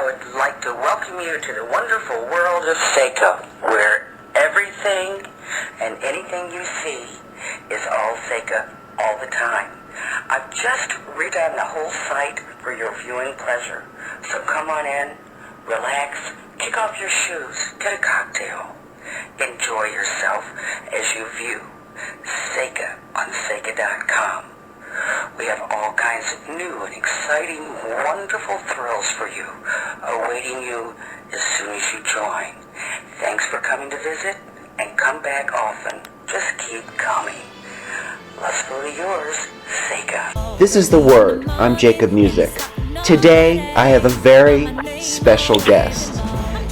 would like to welcome you to the wonderful world of Seka, where everything and anything you see is all Seka all the time. I've just redone the whole site for your viewing pleasure. So come on in, relax, kick off your shoes, get a cocktail. Enjoy yourself as you view Seka on Seka.com. We have all kinds of new and exciting, wonderful thrills for you, awaiting you as soon as you join. Thanks for coming to visit, and come back often. Just keep coming. Let's go to yours, Seka. This is The Word. I'm Jakob Musick. Today, I have a very special guest.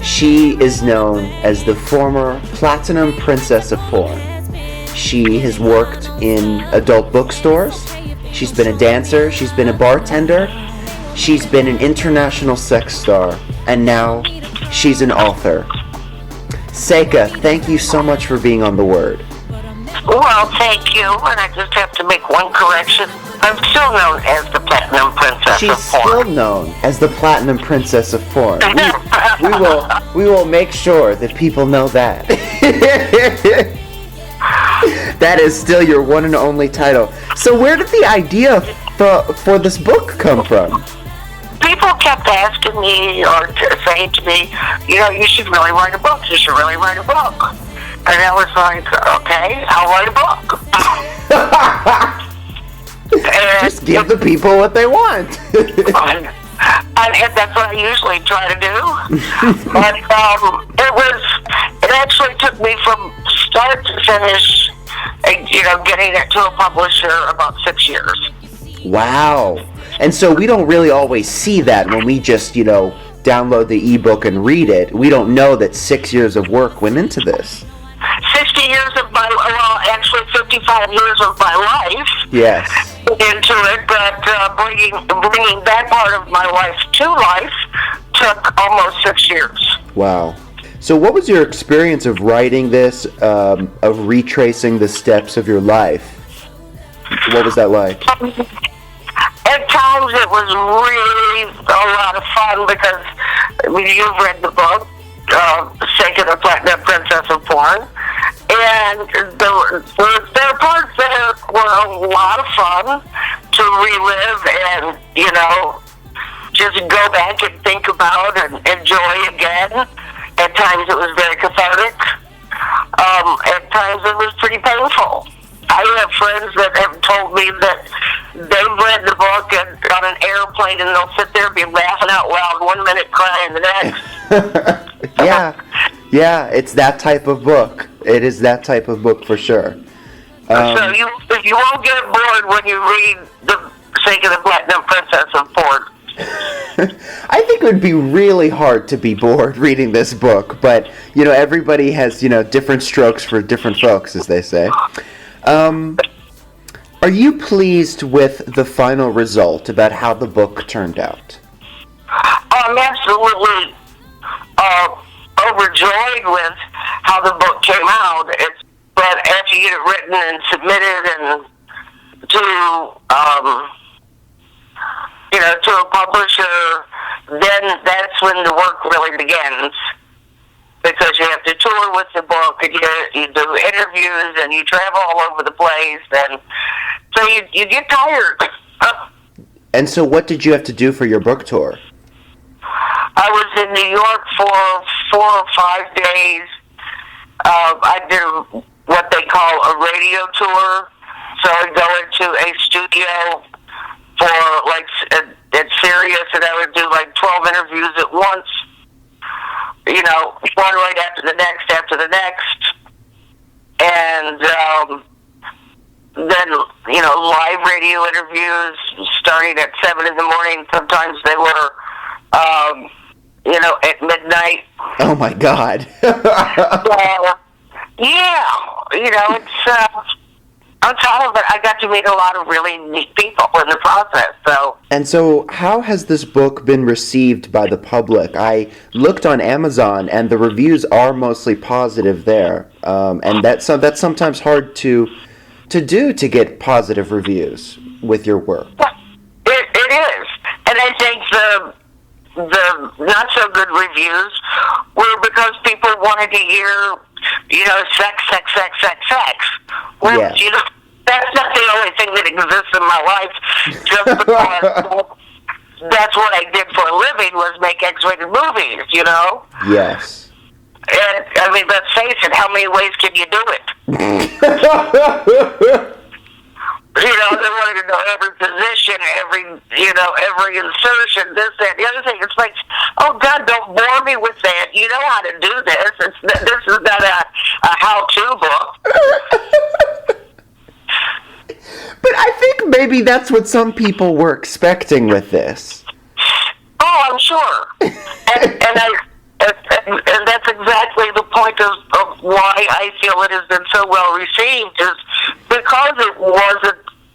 She is known as the former Platinum Princess of Porn. She has worked in adult bookstores. She's been a dancer. She's been a bartender. She's been an international sex star. And now, she's an author. Seka, thank you so much for being on The Word. Well, thank you, and I just have to make one correction. I'm still known as the Platinum Princess She's of Porn. still known as the Platinum Princess of Porn. We will make sure that people know that. That is still your one and only title. So where did the idea for this book come from? People kept asking me or saying to me, you should really write a book. You should really write a book. And I was like, okay, I'll write a book. Just give the people what they want. and that's what I usually try to do. But it actually took me from start to finish, getting it to a publisher about 6 years. Wow. And so we don't really always see that when we just, download the ebook and read it. We don't know that 6 years of work went into this. 60 years of actually 55 years of my life. Yes. Into it, but bringing that part of my life to life took almost 6 years. Wow. So what was your experience of writing this, of retracing the steps of your life? What was that like? At times it was really a lot of fun because you've read the book, Seka, the Platinum Princess of Porn, and there are parts that were a lot of fun to relive and, just go back and think about and enjoy again. At times it was very cathartic. At times it was pretty painful. I have friends that have told me that they've read the book and on an airplane and they'll sit there and be laughing out loud 1 minute, crying the next. Yeah, it's that type of book. It is that type of book for sure. So you won't get bored when you read the Seka, the Platinum Princess of Porn. I think it would be really hard to be bored reading this book, but everybody has different strokes for different folks, as they say. Are you pleased with the final result about how the book turned out? I'm absolutely overjoyed with how the book came out. But after you get it written and submitted and to a publisher, then that's when the work really begins. Because you have to tour with the book, and you do interviews, and you travel all over the place, and so you get tired. And so what did you have to do for your book tour? I was in New York for 4 or 5 days. I did what they call a radio tour. So I would go into a studio for at Sirius, and I would do 12 interviews at once. One right after the next. And then, live radio interviews starting at 7 in the morning. Sometimes they were, at midnight. Oh, my God. It's... On top of it, I got to meet a lot of really neat people in the process. And so how has this book been received by the public? I looked on Amazon, and the reviews are mostly positive there. And that's sometimes hard to get positive reviews with your work. It is. And I think the not so good reviews were because people wanted to hear, sex, sex, sex, sex, sex. Well, Yeah. that's not the only thing that exists in my life. Just because that's what I did for a living was make X-rated movies. Yes. And I mean, let's face it. How many ways can you do it? They wanted to know every position, every insertion, this, that, the other thing. It's like, oh, God, don't bore me with that. You know how to do this. This is not a how-to book. But I think maybe that's what some people were expecting with this. Oh, I'm sure. And that's exactly the point of why I feel it has been so well received, is because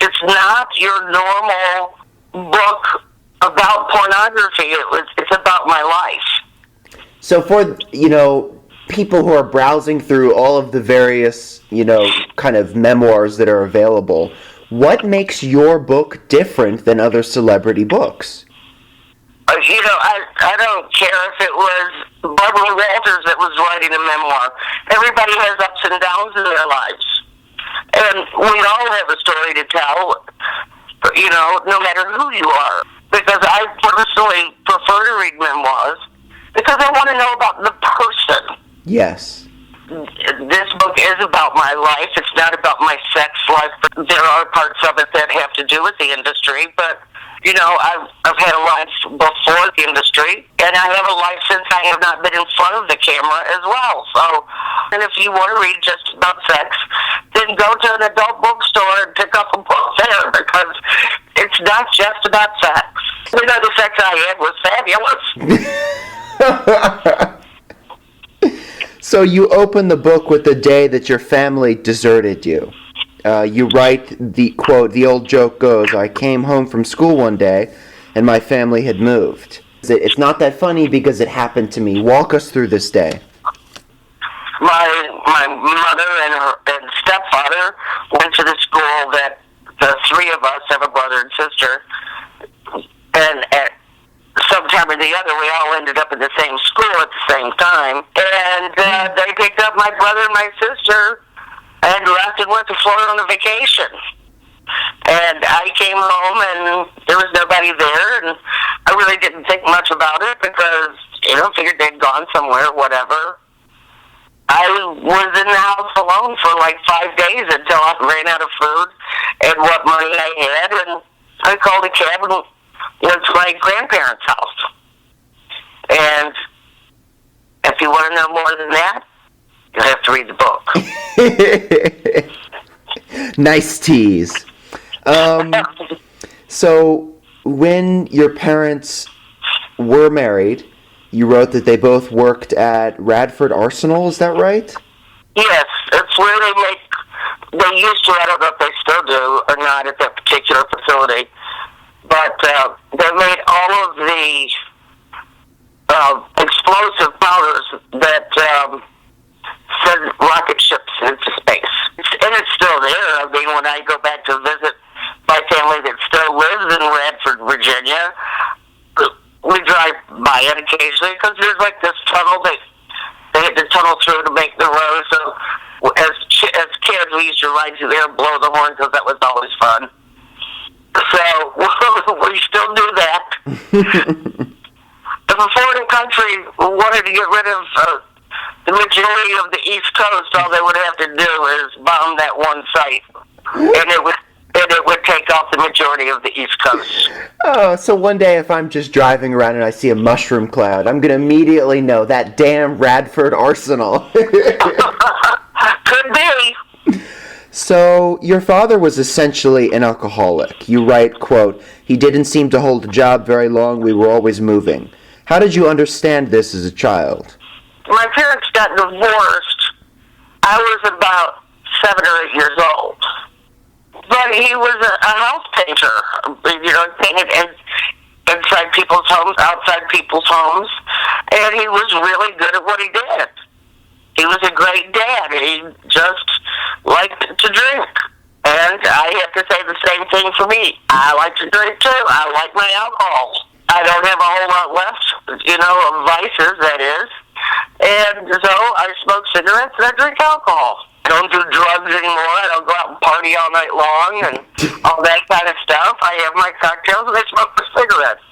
it's not your normal book about pornography. It's about my life. So for, people who are browsing through all of the various, kind of memoirs that are available, what makes your book different than other celebrity books? I don't care if it was Barbara Walters that was writing a memoir. Everybody has ups and downs in their lives. And we all have a story to tell, no matter who you are. Because I personally prefer to read memoirs because I want to know about the person. Yes. This book is about my life. It's not about my sex life. There are parts of it that have to do with the industry, but I've had a life before the industry, and I have a life since I have not been in front of the camera as well. So, and if you want to read just about sex, then go to an adult bookstore and pick up a book there, because it's not just about sex. The sex I had was fabulous. So you open the book with the day that your family deserted you. You write the quote, the old joke goes, I came home from school one day and my family had moved. It's not that funny because it happened to me. Walk us through this day. My mother and stepfather went to the school that the three of us have a brother and sister. And at sometime or the other, we all ended up in the same school at the same time. And they picked up my brother and my sister and left and went to Florida on a vacation. And I came home and there was nobody there, and I really didn't think much about it because, figured they'd gone somewhere, whatever. I was in the house alone for like 5 days until I ran out of food and what money I had, and I called a cab and went to my grandparents' house. And if you want to know more than that, you'll have to read the book. Nice tease. So when your parents were married, you wrote that they both worked at Radford Arsenal, is that right? Yes, it's where they used to, I don't know if they still do or not at that particular facility, but they made all of the explosive powders that send rocket ships into space. And it's still there. I mean, when I go back to visit my family that still lives in Radford, Virginia, we drive by it occasionally because there's like this tunnel that they had to tunnel through to make the road. So as kids, we used to ride through there and blow the horn because that was always fun. So we still do that. If a foreign country wanted to get rid of the majority of the East Coast, all they would have to do is bomb that one site, and it would take off the majority of the East Coast. Oh, so one day if I'm just driving around and I see a mushroom cloud, I'm going to immediately know that damn Radford Arsenal. Could be. So, your father was essentially an alcoholic. You write, quote, he didn't seem to hold a job very long, we were always moving. How did you understand this as a child? My parents got divorced. I was about 7 or 8 years old. But he was a house painter. He painted inside people's homes, outside people's homes. And he was really good at what he did. He was a great dad. He just liked to drink. And I have to say the same thing for me. I like to drink too. I like my alcohol. I don't have a whole lot left. of vices, that is. And so I smoke cigarettes and I drink alcohol. I don't do drugs anymore. I don't go out and party all night long and all that kind of stuff. I have my cocktails and I smoke the cigarettes.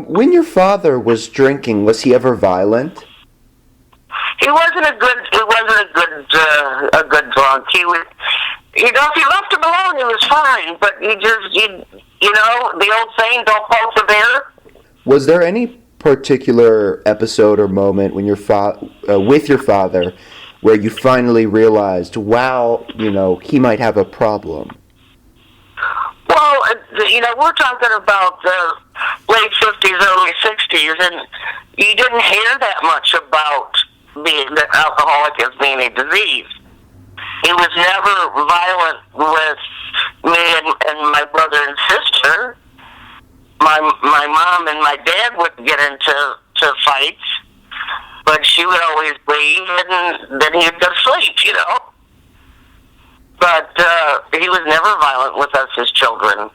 When your father was drinking, was he ever violent? He wasn't a good drunk. He was, if you left him alone, he was fine. But the old saying, don't poke the bear. Was there any particular episode or moment when with your father where you finally realized, wow, he might have a problem? Well, we're talking about the late 50s, early 60s, and you didn't hear that much about the alcoholic as being a disease. He was never violent with me and my brother and sister. My mom and my dad wouldn't get into fights, but she would always leave, and then he'd go to sleep, But he was never violent with us as children.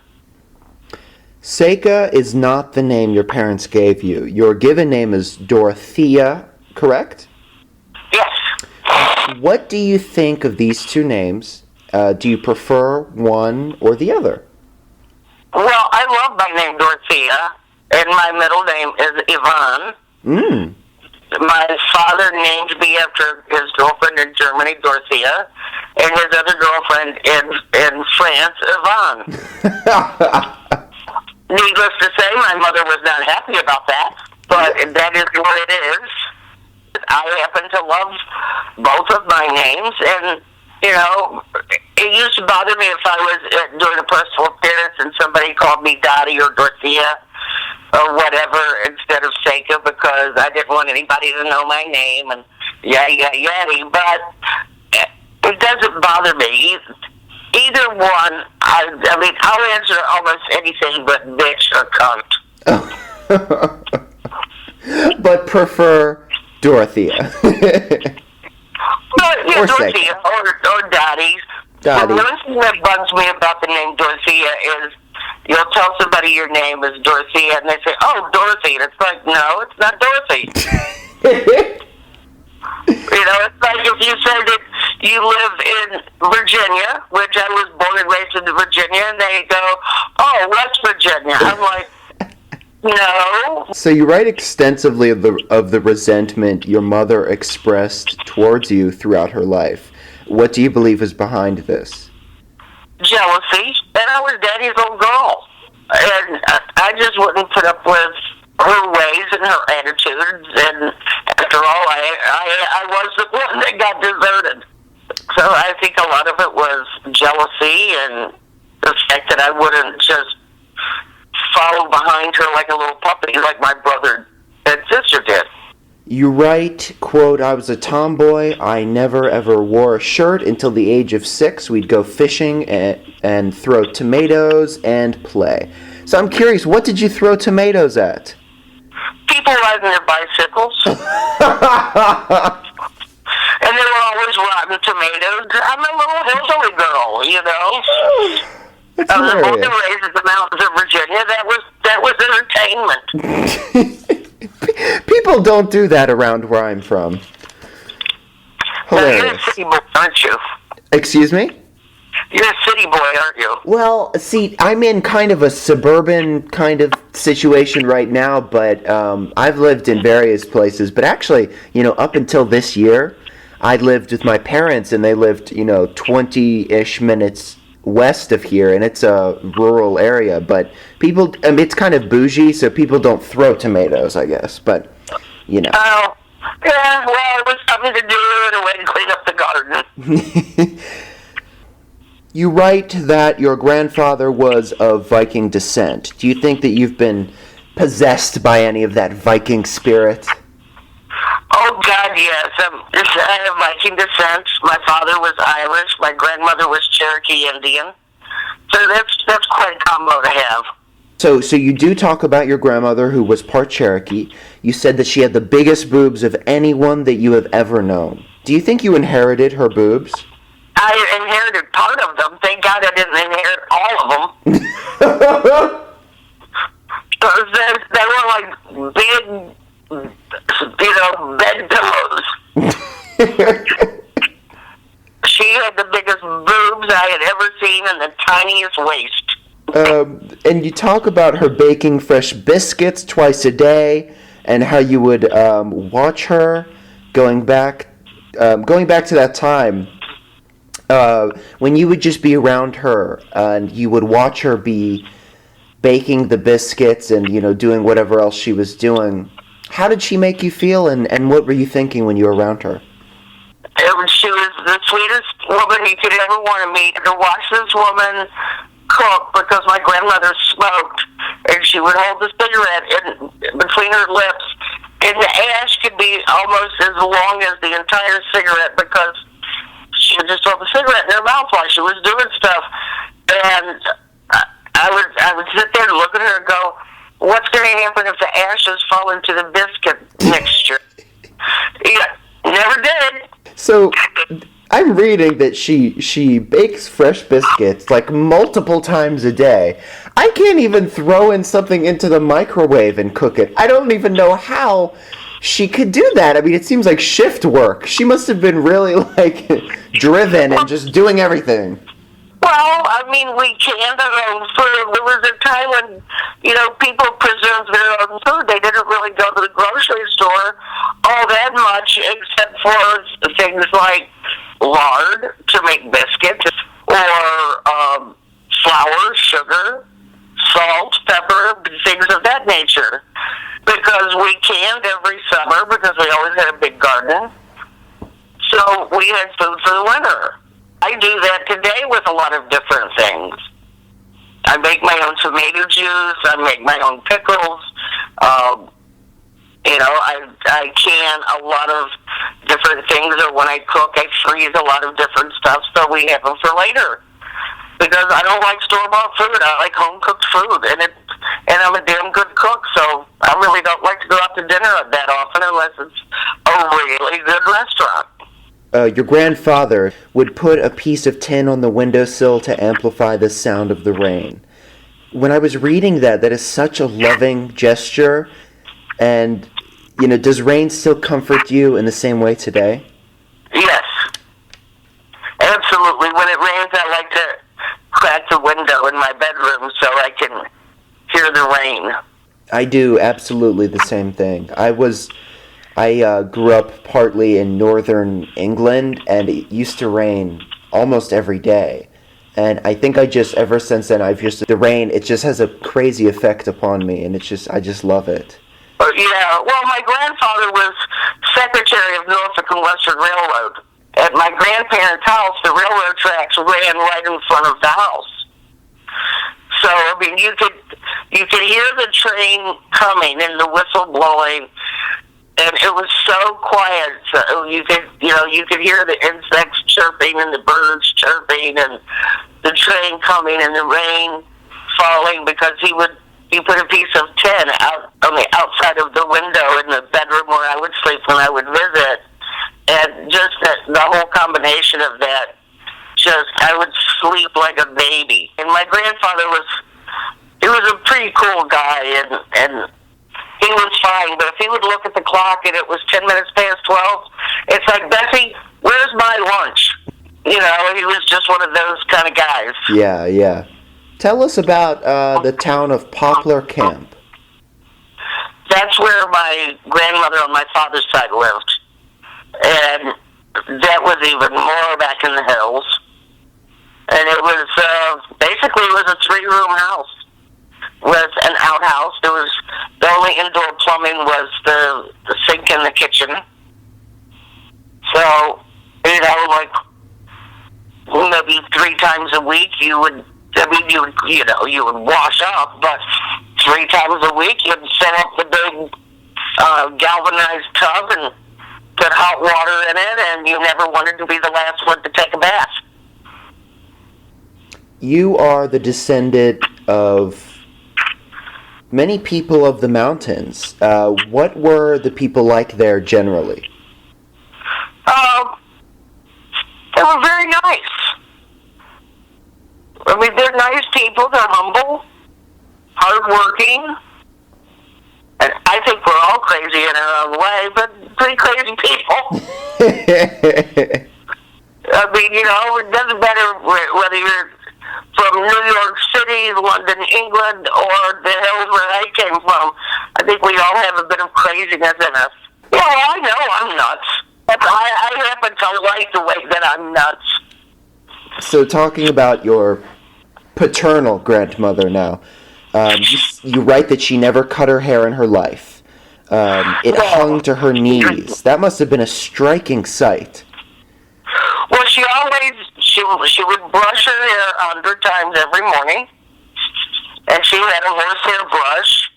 Seka is not the name your parents gave you. Your given name is Dorothea, correct? Yes. What do you think of these two names? Do you prefer one or the other? Well, I love my name Dorothea, and my middle name is Yvonne. My father named me after his girlfriend in Germany, Dorothea, and his other girlfriend in France, Yvonne. Needless to say, my mother was not happy about that, but that is what it is. I happen to love both of my names, and, it used to bother me if I was doing a personal appearance and somebody called me Dottie or Dorothea or whatever instead of Seka, because I didn't want anybody to know my name and yada. But it doesn't bother me. Either one, I'll answer almost anything but bitch or cunt. But prefer Dorothea. Or Dorothea or Dottie. Dottie. The one thing that bugs me about the name Dorothea is you'll tell somebody your name is Dorothea and they say, oh, Dorothy. And it's like, no, it's not Dorothy. It's like if you say that you live in Virginia, which I was born and raised in Virginia, and they go, oh, West Virginia. I'm like, no. So you write extensively of the resentment your mother expressed towards you throughout her life. What do you believe is behind this? Jealousy, and I was Daddy's old girl, and I just wouldn't put up with her ways and her attitudes. And after all, I was the one that got deserted. So I think a lot of it was jealousy and the fact that I wouldn't just follow behind her like a little puppy like my brother and sister did. You write, quote, I was a tomboy. I never ever wore a shirt until the age of 6. We'd go fishing and throw tomatoes and play. So I'm curious, what did you throw tomatoes at? People riding their bicycles. And they were always rotten tomatoes. I'm a little hillbilly girl, That's I was born hilarious. and raised in the mountains of Virginia. That was entertainment. People don't do that around where I'm from. Now, you're a Hilarious. city boy, aren't you? Excuse me? You're a city boy, aren't you? Well, see, I'm in kind of a suburban kind of situation right now, but I've lived in various places. But actually, up until this year, I lived with my parents, and they lived, 20-ish minutes west of here, and it's a rural area. But people, it's kind of bougie, so people don't throw tomatoes, I guess. But, Oh, yeah, well, it was something to do and a way to clean up the garden. You write that your grandfather was of Viking descent. Do you think that you've been possessed by any of that Viking spirit? Oh, God, yes. I have Viking descent. My father was Irish. My grandmother was Cherokee Indian. So that's quite a combo to have. So you do talk about your grandmother who was part Cherokee. You said that she had the biggest boobs of anyone that you have ever known. Do you think you inherited her boobs? I inherited part of them. Thank God I didn't inherit all of them. They were big, bed pillows. She had the biggest boobs I had ever seen and the tiniest waist. And you talk about her baking fresh biscuits twice a day, and how you would watch her going back to that time when you would just be around her, and you would watch her be baking the biscuits and doing whatever else she was doing. How did she make you feel, and what were you thinking when you were around her? She was the sweetest woman you could ever want to meet. To watch this woman cook, because my grandmother smoked, and she would hold the cigarette between her lips, and the ash could be almost as long as the entire cigarette, because she would just hold the cigarette in her mouth while she was doing stuff. And I would sit there and look at her and go, what's going to happen if the ashes fall into the biscuit mixture? Yeah, never did. So I'm reading that she bakes fresh biscuits like multiple times a day. I can't even throw in something into the microwave and cook it. I don't even know how she could do that. I mean, it seems like shift work. She must have been really driven and just doing everything. Well, I mean, we canned our own food. There was a time when, people preserved their own food. They didn't really go to the grocery store all that much, except for things like lard to make biscuits, or flour, sugar, salt, pepper, things of that nature. Because we canned every summer, because we always had a big garden. So we had food for the winter. I do that today with a lot of different things. I make my own tomato juice. I make my own pickles. I can a lot of different things, or when I cook, I freeze a lot of different stuff so we have them for later. Because I don't like store-bought food. I like home-cooked food, and I'm a damn good cook, so I really don't like to go out to dinner that often unless it's a really good restaurant. Your grandfather would put a piece of tin on the windowsill to amplify the sound of the rain. When I was reading that is such a loving gesture. And, does rain still comfort you in the same way today? Yes. Absolutely. When it rains, I like to crack the window in my bedroom so I can hear the rain. I do absolutely the same thing. I grew up partly in northern England, and it used to rain almost every day. And I think ever since then, the rain, it just has a crazy effect upon me, and I just love it. Yeah, well, my grandfather was Secretary of Norfolk and Western Railroad. At my grandparents' house, the railroad tracks ran right in front of the house. So, I mean, you could hear the train coming and the whistle blowing, and it was so quiet. So you could hear the insects chirping and the birds chirping and the train coming and the rain falling, because he put a piece of tin out on the outside of the window in the bedroom where I would sleep when I would visit. And just the whole combination of that, I would sleep like a baby. And my grandfather was a pretty cool guy, and he was fine, but if he would look at the clock and it was 10 minutes past 12, it's like, Bessie, where's my lunch? He was just one of those kind of guys. Yeah. Tell us about the town of Poplar Camp. That's where my grandmother on my father's side lived. And that was even more back in the hills. And it was, basically it was a 3-room house with an outhouse. The only indoor plumbing was the sink in the kitchen. So, maybe 3 times a week you would wash up, but 3 times a week you'd set up the big galvanized tub and put hot water in it, and you never wanted to be the last one to take a bath. You are the descendant of many people of the mountains. What were the people like there generally? They were very nice. I mean, they're nice people. They're humble, hardworking, and I way, but pretty crazy people. I mean, you know, it doesn't matter whether you're from New York City, London, England, or the hills where I came from. I think we all have a bit of craziness in us. Yeah, well, I know I'm nuts. But I happen to like the way that I'm nuts. So talking about your paternal grandmother now, you write that she never cut her hair in her life. It hung to her knees. That must have been a striking sight. Well, she would brush her hair 100 times every morning, and she had a horsehair brush,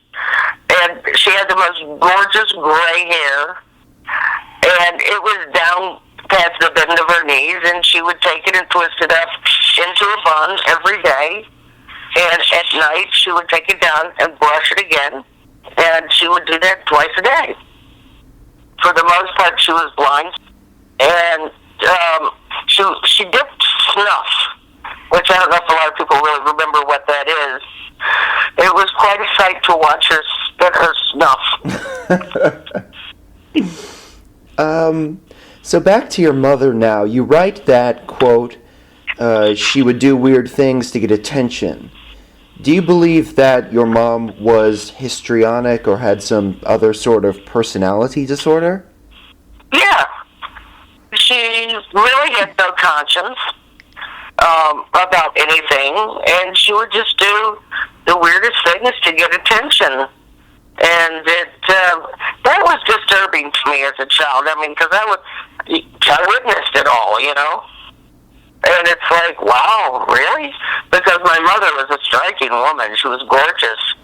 and she had the most gorgeous gray hair, and it was down past the bend of her knees, and she would take it and twist it up into a bun every day, and at night she would take it down and brush it again, and she would do that twice a day. For the most part, she was blind, and she dipped snuff, which I don't know if a lot of people really remember what that is. It was quite a sight to watch her spit her snuff. So back to your mother now. You write that, quote, she would do weird things to get attention. Do you believe that your mom was histrionic or had some other sort of personality disorder? Yeah. She really had no conscience about anything, and she would just do the weirdest things to get attention. And that was disturbing to me as a child. I mean, because I witnessed it all, you know. And it's like, wow, really? Because my mother was a striking woman. She was gorgeous.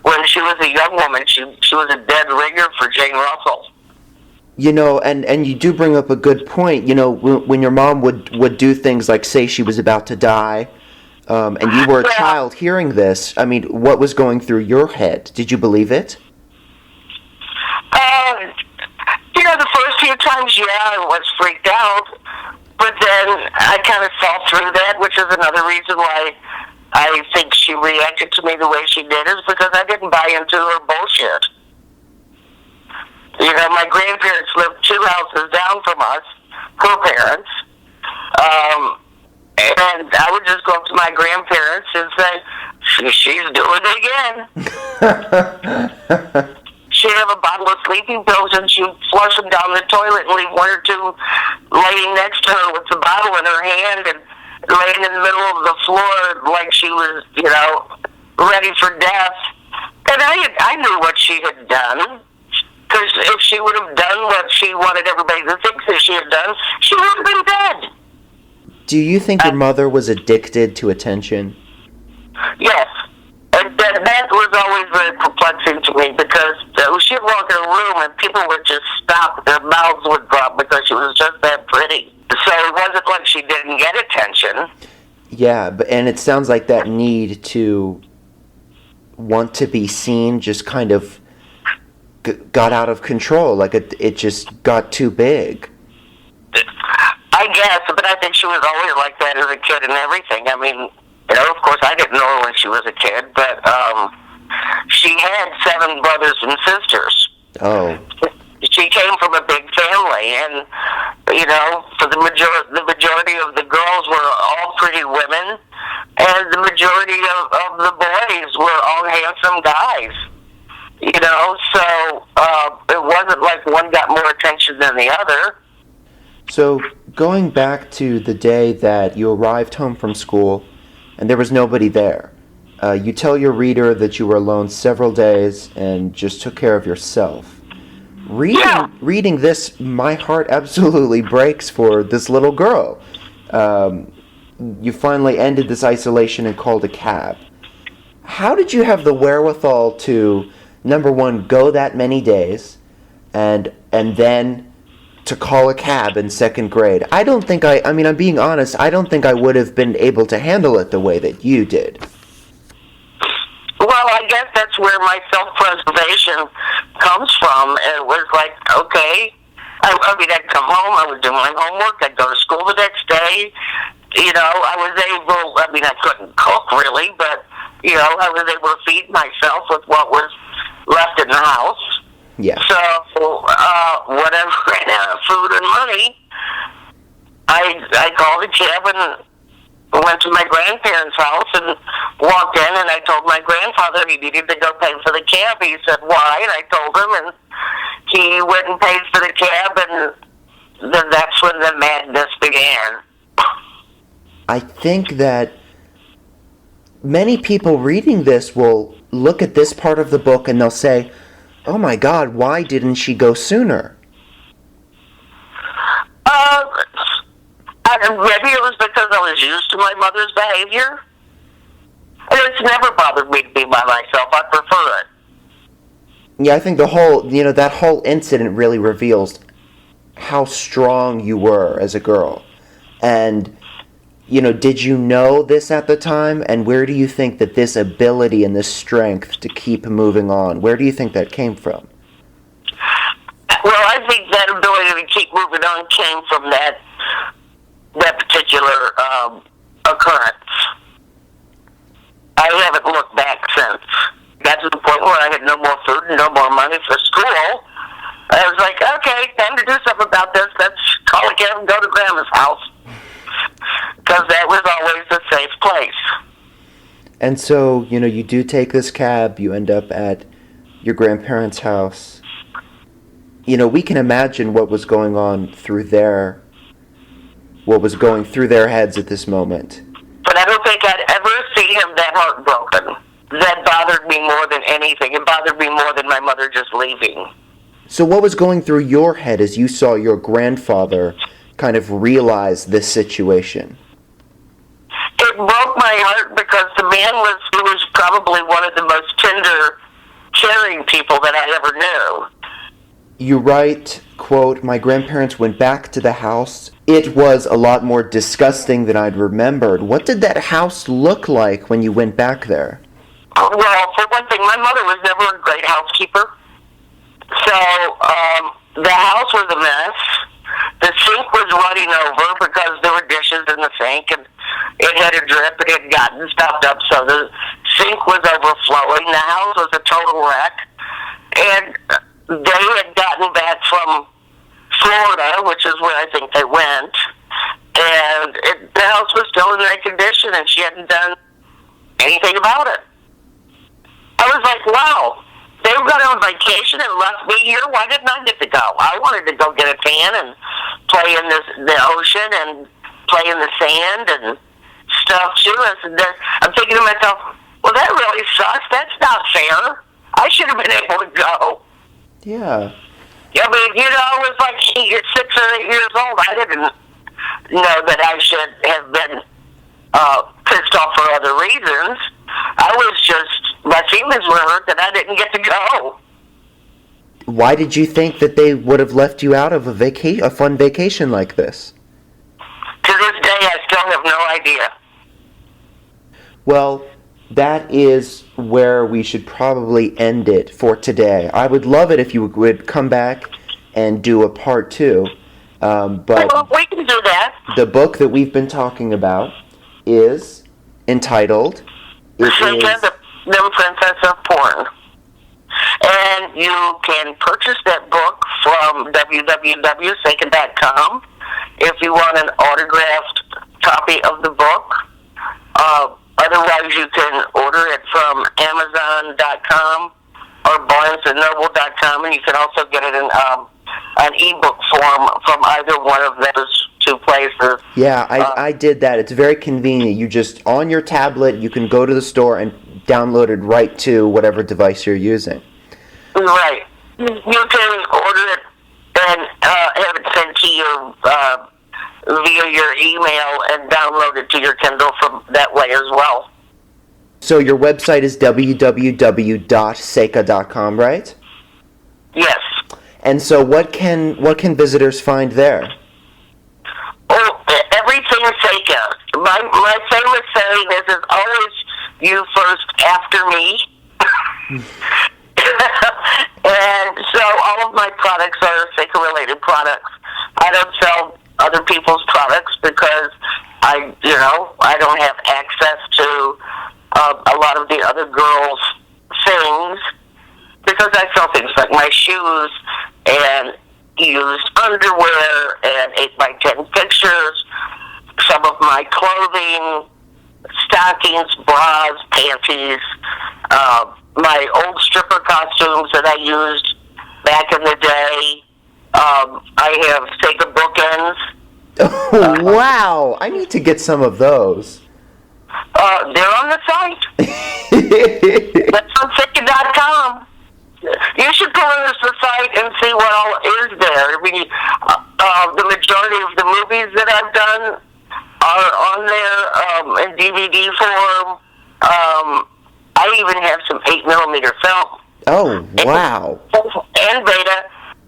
When she was a young woman, she was a dead ringer for Jane Russell. You know, and you do bring up a good point. You know, when your mom would do things like say she was about to die, and you were a child hearing this, I mean, what was going through your head? Did you believe it? You know, the first few times, yeah, I was freaked out. But then I kind of saw through that, which is another reason why I think she reacted to me the way she did, is because I didn't buy into her bullshit. You know, my grandparents lived 2 houses down from us, her parents. And I would just go up to my grandparents and say, she's doing it again. She'd have a bottle of sleeping pills and she'd flush them down the toilet and leave 1 or 2 laying next to her with the bottle in her hand and laying in the middle of the floor like she was, you know, ready for death. And I knew what she had done. Because if she would have done what she wanted everybody to think that she had done, she would have been dead. Do you think your mother was addicted to attention? Yes. And that was always very perplexing to me because she'd walk in a room and people would just stop. Their mouths would drop because she was just that pretty. So it wasn't like she didn't get attention. Yeah, and it sounds like that need to want to be seen just kind of got out of control, like it just got too big. I guess, but I think she was always like that as a kid and everything. I mean, you know, of course, I didn't know her when she was a kid, but she had 7 brothers and sisters. Oh. She came from a big family, and, you know, for the majority of the girls were all pretty women, and the majority of the boys were all handsome guys. You know, so it wasn't like one got more attention than the other. So going back to the day that you arrived home from school and there was nobody there, you tell your reader that you were alone several days and just took care of yourself. Reading this, my heart absolutely breaks for this little girl. You finally ended this isolation and called a cab. How did you have the wherewithal to, number one, go that many days, and then to call a cab in 2nd grade? I mean, I'm being honest, I don't think I would have been able to handle it the way that you did. Well, I guess that's where my self-preservation comes from. It was like, okay, I mean, I'd come home, I would do my homework, I'd go to school the next day. You know, I couldn't cook really, but, you know, I was able to feed myself with what was left in the house. Yeah. So, whatever ran out of food and money, I called a cab and went to my grandparents' house and walked in, and I told my grandfather he needed to go pay for the cab. He said, why? And I told him, and he went and paid for the cab, and then that's when the madness began. I think that many people reading this will look at this part of the book and they'll say, oh my God, why didn't she go sooner? Maybe it was because I was used to my mother's behavior. And it's never bothered me to be by myself. I prefer it. Yeah, I think that whole incident really reveals how strong you were as a girl. And, did you know this at the time? And where do you think that this ability and this strength to keep moving on, where do you think that came from? Well, I think that ability to keep moving on came from that particular occurrence. I haven't looked back since. Got to the point where I had no more food and no more money for school. I was like, okay, time to do something about this. Let's call a cab and go to Grandma's house. Because that was always a safe place. And so, you do take this cab, you end up at your grandparents' house. We can imagine what was going through their heads at this moment. But I don't think I'd ever see him that heartbroken. That bothered me more than anything. It bothered me more than my mother just leaving. So what was going through your head as you saw your grandfather kind of realize this situation? It broke my heart because the man was probably one of the most tender, caring people that I ever knew. You write, quote, my grandparents went back to the house. It was a lot more disgusting than I'd remembered. What did that house look like when you went back there? Well, for one thing, my mother was never a great housekeeper. So, the house was a mess. The sink was running over because there were dishes in the sink, and it had a drip, and it had gotten stopped up, so the sink was overflowing. The house was a total wreck. And they had gotten back from Florida, which is where I think they went, and the house was still in that condition, and she hadn't done anything about it. I was like, wow, they were going on vacation and left me here. Why didn't I get to go? I wanted to go get a tan and play in the ocean and play in the sand and stuff too. I'm thinking to myself, well, that really sucks. That's not fair. I should have been able to go. Yeah. I mean, I was like 6 or 8 years old. I didn't know that I should have been pissed off for other reasons. My feelings were hurt that I didn't get to go. Why did you think that they would have left you out of a fun vacation like this? To this day, I still have no idea. Well, that is where we should probably end it for today. I would love it if you would come back and do a part 2. But well, we can do that. The book that we've been talking about is entitled Seka, the Princess of Porn. And you can purchase that book from www.seka.com if you want an autographed copy of the book. Otherwise, you can order it from Amazon.com or BarnesandNoble.com, and you can also get it in an ebook form from either one of those two places. Yeah, I did that. It's very convenient. You just, on your tablet, you can go to the store and download it right to whatever device you're using. Right. You can order it and have it sent to you via your email and download it to your Kindle from that way as well. So your website is www.seka.com, right? Yes. And so what can visitors find there? Oh, everything Seka. My famous saying is always you first after me. And so all of my products are Seka-related products. I don't sell other people's products because I don't have access to a lot of the other girls' things, because I sell things like my shoes and used underwear and 8x10 pictures, some of my clothing, stockings, bras, panties, my old stripper costumes that I used back in the day. I have Seka bookends. Oh, wow! I need to get some of those. They're on the site. That's on Seka.com. You should go on the site and see what all is there. I mean, the majority of the movies that I've done are on there in DVD form. I even have some 8mm film. Oh, wow. And Beta,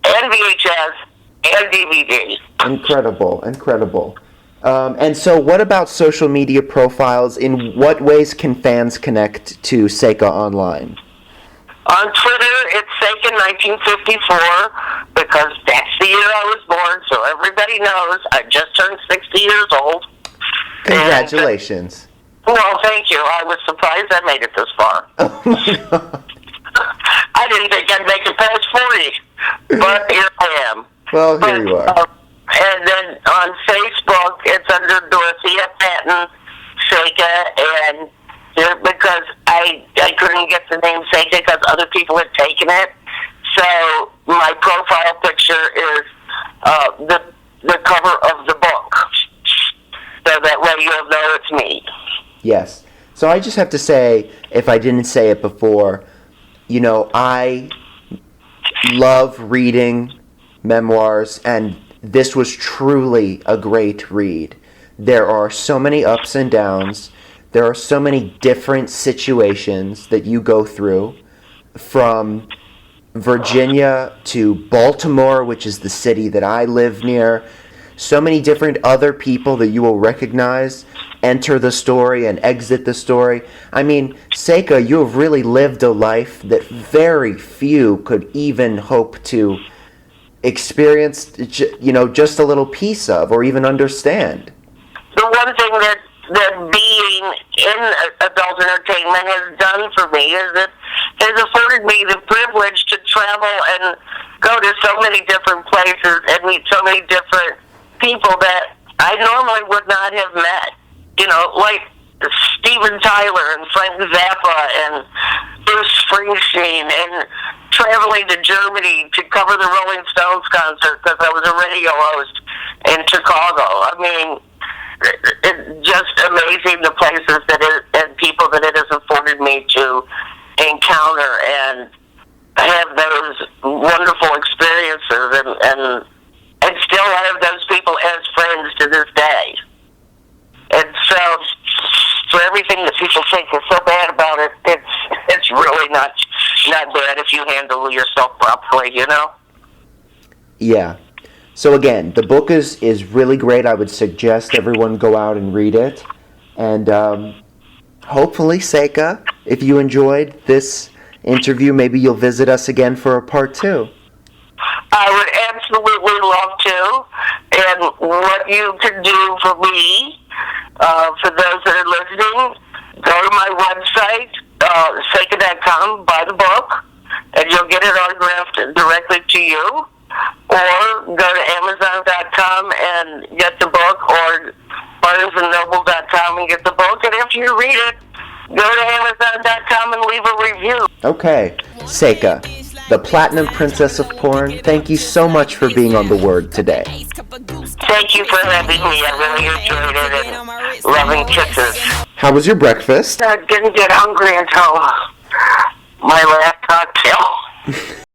and VHS, and DVD. Incredible, incredible. And so what about social media profiles? In what ways can fans connect to Seka online? On Twitter, it's Seka 1954, because that's the year I was born, so everybody knows I just turned 60 years old. Congratulations. Well, thank you. I was surprised I made it this far. I didn't think I'd make it past 40, but here I am. Well, here you are. And then on Facebook, it's under Dorothea Patton Seka, and because I couldn't get the name Seka because other people had taken it, so my profile picture is the cover of the book, so that way you'll know it's me. Yes. So I just have to say, if I didn't say it before, you know, I love reading memoirs, and this was truly a great read. There are so many ups and downs. There are so many different situations that you go through, from Virginia to Baltimore, which is the city that I live near. So many different other people that you will recognize enter the story and exit the story. I mean, Seka, you have really lived a life that very few could even hope to experience, you know, just a little piece of, or even understand. The one thing that being in adult entertainment has done for me is it has afforded me the privilege to travel and go to so many different places and meet so many different people that I normally would not have met. You know, like Steven Tyler and Frank Zappa and Bruce Springsteen, and traveling to Germany to cover the Rolling Stones concert because I was a radio host in Chicago. I mean, it's just amazing the places that and people that it has afforded me to encounter and have those wonderful experiences, and still have those people as friends to this day. And so, for everything that people think is so bad about it, it's really not bad if you handle yourself properly, you know? Yeah. So again, the book is really great. I would suggest everyone go out and read it. And hopefully, Seka, if you enjoyed this interview, maybe you'll visit us again for a part 2. I would absolutely love to. And what you can do for me, for those that are listening, go to my website, Seka.com, buy the book, and you'll get it autographed directly to you. Or go to Amazon.com and get the book, or BarnesandNoble.com and get the book. And after you read it, go to Amazon.com and leave a review. Okay. Seka, the Platinum Princess of Porn, thank you so much for being on The Word today. Thank you for having me. I really enjoyed it, and loving kisses. How was your breakfast? I didn't get hungry until my last cocktail.